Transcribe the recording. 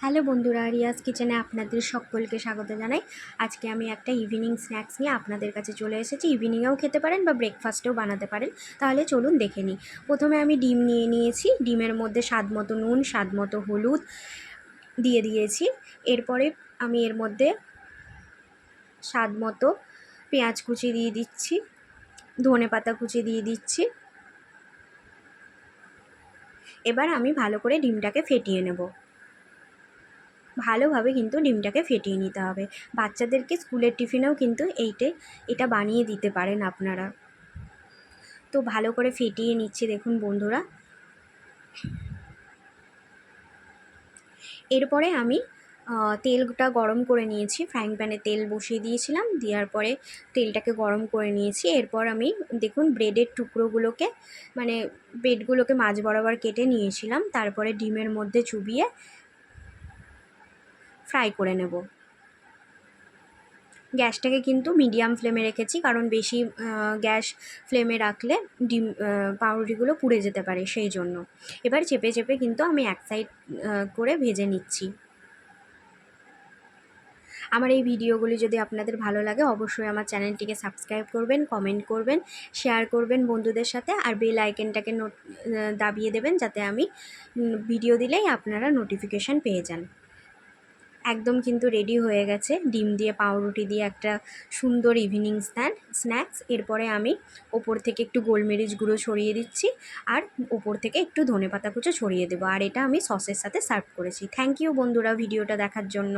Hello বন্ধুরা, রিয়াজ কিচেনে আপনাদের সকলকে স্বাগত জানাই। আজকে আমি একটা ইভিনিং স্ন্যাক্স নিয়ে আপনাদের কাছে চলে এসেছি। ইভিনিংয়েও খেতে পারেন বা ব্রেকফাস্টেও বানাতে পারেন। তাহলে চলুন দেখে নিই। প্রথমে আমি ডিম নিয়ে নিয়েছি। ডিমের মধ্যে স্বাদ মতো নুন, স্বাদ মতো হলুদ দিয়ে দিয়েছি। এরপরে আমি এর মধ্যে স্বাদ মতো পেঁয়াজ কুচি দিয়ে দিচ্ছি, ধনেপাতা কুচি দিয়ে দিচ্ছি। এবার আমি ভালো করে ডিমটাকে ফেটিয়ে নেব। ভালোভাবে কিন্তু ডিমটাকে ফেটিয়ে নিতে হবে। বাচ্চাদেরকে স্কুলের টিফিনেও কিন্তু এটা বানিয়ে দিতে পারেন আপনারা। তো ভালো করে ফেটিয়ে নিচ্ছি দেখুন বন্ধুরা। এরপরে আমি তেলটা গরম করে নিয়েছি। ফ্রাইং প্যানে তেল বসিয়ে দিয়েছিলাম, দেওয়ার পরে তেলটাকে গরম করে নিয়েছি। এরপর আমি দেখুন ব্রেডের টুকরোগুলোকে ব্রেডগুলোকে মাঝ বরাবর কেটে নিয়েছিলাম। তারপরে ডিমের মধ্যে চুবিয়ে ফ্রাই করে নেব। গ্যাসটাকে কিন্তু মিডিয়াম ফ্লেমে রেখেছি, কারণ বেশি গ্যাস ফ্লেমে রাখলে ডিম পাউরুটিগুলো পুড়ে যেতে পারে, সেই জন্য। এবার চেপে চেপে কিন্তু আমি এক সাইড করে ভেজে নিচ্ছি। আমার এই ভিডিওগুলি যদি আপনাদের ভালো লাগে, অবশ্যই আমার চ্যানেলটিকে সাবস্ক্রাইব করবেন, কমেন্ট করবেন, শেয়ার করবেন বন্ধুদের সাথে, আর বেল আইকনটাকে দাবিয়ে দেবেন, যাতে আমি ভিডিও দিলেই আপনারা নোটিফিকেশান পেয়ে যান। একদম কিন্তু রেডি হয়ে গেছে ডিম দিয়ে পাউরুটি দিয়ে একটা সুন্দর ইভিনিং স্ন্যাক্স। এরপরে আমি ওপর থেকে একটু গোলমরিচ গুঁড়ো ছড়িয়ে দিচ্ছি, আর ওপর থেকে একটু ধনেপাতা কুচো ছড়িয়ে দেবো। আর এটা আমি সসের সাথে সার্ভ করেছি। থ্যাংক ইউ বন্ধুরা ভিডিওটা দেখার জন্য।